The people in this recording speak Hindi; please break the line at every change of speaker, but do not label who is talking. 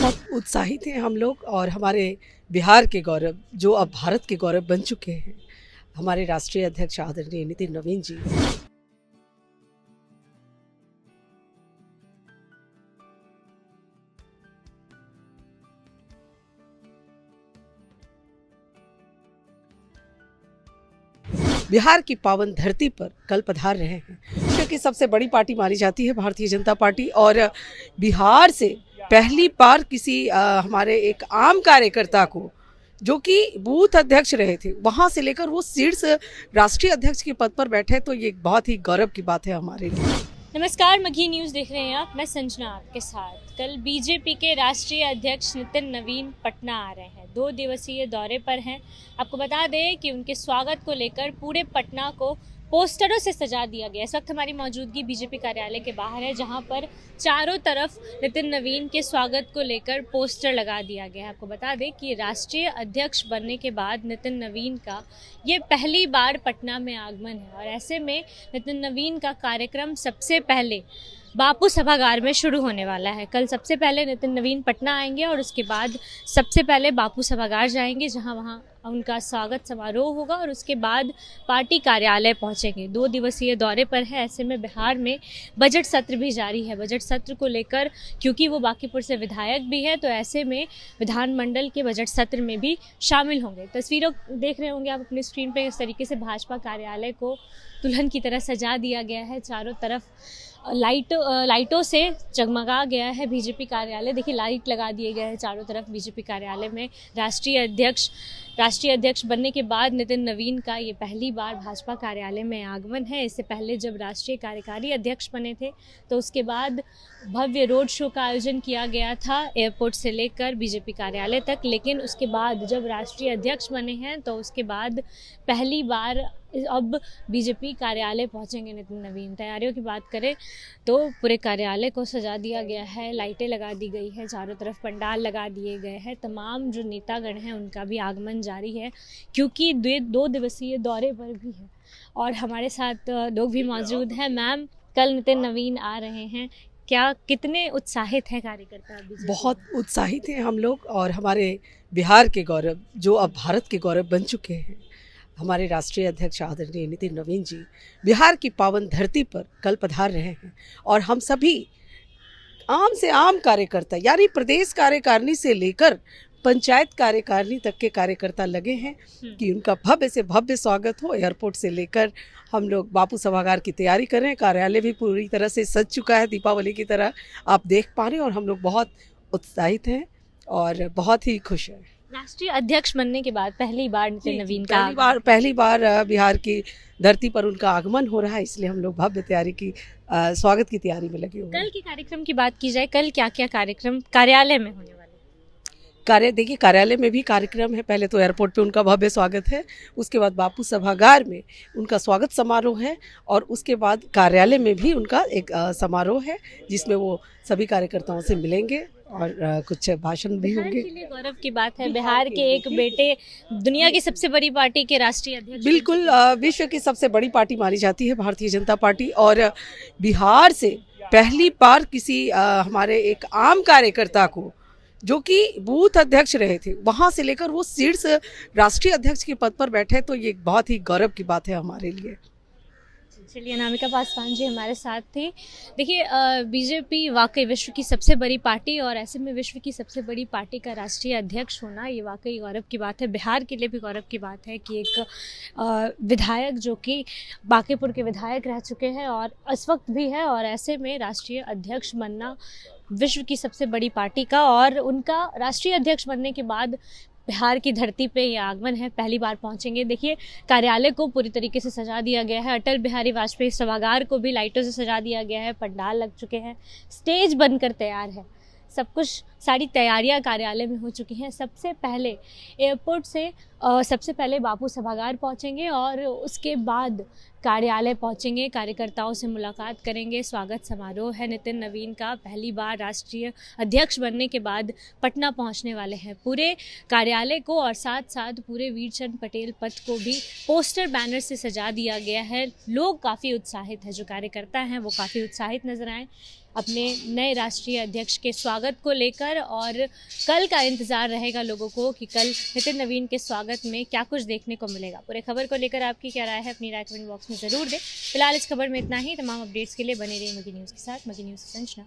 बहुत उत्साहित हैं हम लोग और हमारे बिहार के गौरव जो अब भारत के गौरव बन चुके हैं, हमारे राष्ट्रीय अध्यक्ष आदरणीय नितिन नवीन जी। बिहार की पावन धरती पर कल पधार रहे हैं। विश्व की सबसे बड़ी पार्टी मानी जाती है भारतीय जनता पार्टी, और बिहार से पहली बार किसी हमारे एक आम कार्यकर्ता को, जो कि बूथ अध्यक्ष रहे थे, वहां से लेकर वो शीर्ष राष्ट्रीय अध्यक्ष के पद पर बैठे, तो ये बहुत ही गौरव की बात है हमारे लिए।
नमस्कार, मघी न्यूज़ देख रहे हैं आप। मैं संजना आपके साथ। कल बीजेपी के राष्ट्रीय अध्यक्ष नितिन नवीन पटना आ रहे हैं, 2 दिवसीय दौरे पर हैं। आपको बता दें कि उनके स्वागत को लेकर पूरे पटना को पोस्टरों से सजा दिया गया। इस वक्त हमारी मौजूदगी बीजेपी कार्यालय के बाहर है, जहां पर चारों तरफ नितिन नवीन के स्वागत को लेकर पोस्टर लगा दिया गया है। आपको बता दें कि राष्ट्रीय अध्यक्ष बनने के बाद नितिन नवीन का ये पहली बार पटना में आगमन है, और ऐसे में नितिन नवीन का कार्यक्रम सबसे पहले बापू सभागार में शुरू होने वाला है। कल सबसे पहले नितिन नवीन पटना आएंगे और उसके बाद सबसे पहले बापू सभागार जाएंगे, जहां वहां उनका स्वागत समारोह होगा, और उसके बाद पार्टी कार्यालय पहुंचेंगे। 2 दिवसीय दौरे पर है। ऐसे में बिहार में बजट सत्र भी जारी है। बजट सत्र को लेकर, क्योंकि वो बांकीपुर से विधायक भी है, तो ऐसे में विधानमंडल के बजट सत्र में भी शामिल होंगे। तस्वीरों देख रहे होंगे आप अपनी स्क्रीन पे, इस तरीके से भाजपा कार्यालय को दुल्हन की तरह सजा दिया गया है। चारों तरफ लाइटों से जगमगा गया है बीजेपी कार्यालय। देखिए, लाइट लगा दिए गए हैं चारों तरफ बीजेपी कार्यालय में। राष्ट्रीय अध्यक्ष बनने के बाद नितिन नवीन का ये पहली बार भाजपा कार्यालय में आगमन है। इससे पहले जब राष्ट्रीय कार्यकारी अध्यक्ष बने थे, तो उसके बाद भव्य रोड शो का आयोजन किया गया था एयरपोर्ट से लेकर बीजेपी कार्यालय तक। लेकिन उसके बाद जब राष्ट्रीय अध्यक्ष बने हैं, तो उसके बाद पहली बार अब बीजेपी कार्यालय पहुंचेंगे नितिन नवीन। तैयारियों की बात करें तो पूरे कार्यालय को सजा दिया गया है, लाइटें लगा दी गई है, चारों तरफ पंडाल लगा दिए गए हैं। तमाम जो नेतागण हैं उनका भी आगमन जारी है, क्योंकि 2 दिवसीय दौरे पर भी है। और हमारे साथ लोग भी मौजूद हैं। मैम, कल नितिन नवीन आ रहे हैं, क्या कितने उत्साहित हैं कार्यकर्ता?
बहुत उत्साहित हैं हम लोग और हमारे बिहार के गौरव जो अब भारत के गौरव बन चुके हैं, हमारे राष्ट्रीय अध्यक्ष आदरणीय नितिन नवीन जी बिहार की पावन धरती पर कल पधार रहे हैं। और हम सभी आम से आम कार्यकर्ता, यानी प्रदेश कार्यकारिणी से लेकर पंचायत कार्यकारिणी तक के कार्यकर्ता लगे हैं कि उनका भव्य से भव्य स्वागत हो। एयरपोर्ट से लेकर हम लोग बापू सभागार की तैयारी कर रहे हैं। कार्यालय भी पूरी तरह से सज चुका है, दीपावली की तरह आप देख पा रहे हैं, और हम लोग बहुत उत्साहित हैं और बहुत ही खुश हैं।
राष्ट्रीय अध्यक्ष बनने के बाद पहली बार नितिन नवीन का
पहली बार बिहार की धरती पर उनका आगमन हो रहा है, इसलिए हम लोग भव्य तैयारी की स्वागत की तैयारी में लगे हुए हैं।
कल के कार्यक्रम की बात की जाए, कल क्या क्या कार्यक्रम कार्यालय में होने वाले?
देखिए, कार्यालय में भी कार्यक्रम है। पहले तो एयरपोर्ट पे उनका भव्य स्वागत है, उसके बाद बापू सभागार में उनका स्वागत समारोह है, और उसके बाद कार्यालय में भी उनका एक समारोह है, जिसमें वो सभी कार्यकर्ताओं से मिलेंगे और कुछ भाषण भी होंगे।
बिहार के लिए गौरव की बात है, बिहार के एक बेटे दुनिया की सबसे बड़ी पार्टी के राष्ट्रीय अध्यक्ष।
बिल्कुल, विश्व की सबसे बड़ी पार्टी मानी जाती है भारतीय जनता पार्टी, और बिहार से पहली बार किसी हमारे एक आम कार्यकर्ता को, जो कि बूथ अध्यक्ष रहे थे, वहां से लेकर वो शीर्ष राष्ट्रीय अध्यक्ष के पद पर बैठे, तो ये बहुत ही गौरव की बात है हमारे लिए।
चलिए, अनामिका पासवान जी हमारे साथ थी। देखिए, बीजेपी वाकई विश्व की सबसे बड़ी पार्टी, और ऐसे में विश्व की सबसे बड़ी पार्टी का राष्ट्रीय अध्यक्ष होना ये वाकई गौरव की बात है। बिहार के लिए भी गौरव की बात है कि एक विधायक, जो कि बांकीपुर के विधायक रह चुके हैं और इस वक्त भी है, और ऐसे में राष्ट्रीय अध्यक्ष बनना विश्व की सबसे बड़ी पार्टी का, और उनका राष्ट्रीय अध्यक्ष बनने के बाद बिहार की धरती पे ये आगमन है, पहली बार पहुंचेंगे। देखिए, कार्यालय को पूरी तरीके से सजा दिया गया है। अटल बिहारी वाजपेयी सभागार को भी लाइटों से सजा दिया गया है, पंडाल लग चुके हैं, स्टेज बनकर तैयार है, सब कुछ, सारी तैयारियां कार्यालय में हो चुकी हैं। सबसे पहले एयरपोर्ट से सबसे पहले बापू सभागार पहुंचेंगे, और उसके बाद कार्यालय पहुंचेंगे, कार्यकर्ताओं से मुलाकात करेंगे। स्वागत समारोह है नितिन नवीन का, पहली बार राष्ट्रीय अध्यक्ष बनने के बाद पटना पहुंचने वाले हैं। पूरे कार्यालय को और साथ साथ पूरे वीरचंद पटेल पथ को भी पोस्टर बैनर से सजा दिया गया है। लोग काफ़ी उत्साहित हैं, जो कार्यकर्ता हैं वो काफ़ी उत्साहित नजर आए अपने नए राष्ट्रीय अध्यक्ष के स्वागत को लेकर। पर, और कल का इंतज़ार रहेगा लोगों को कि कल नितिन नवीन के स्वागत में क्या कुछ देखने को मिलेगा। पूरे खबर को लेकर आपकी क्या राय है, अपनी राय कमेंट बॉक्स में ज़रूर दें। फिलहाल इस खबर में इतना ही। तमाम अपडेट्स के लिए बने रहिए मगी न्यूज़ के साथ। मगी न्यूज़ से संजना।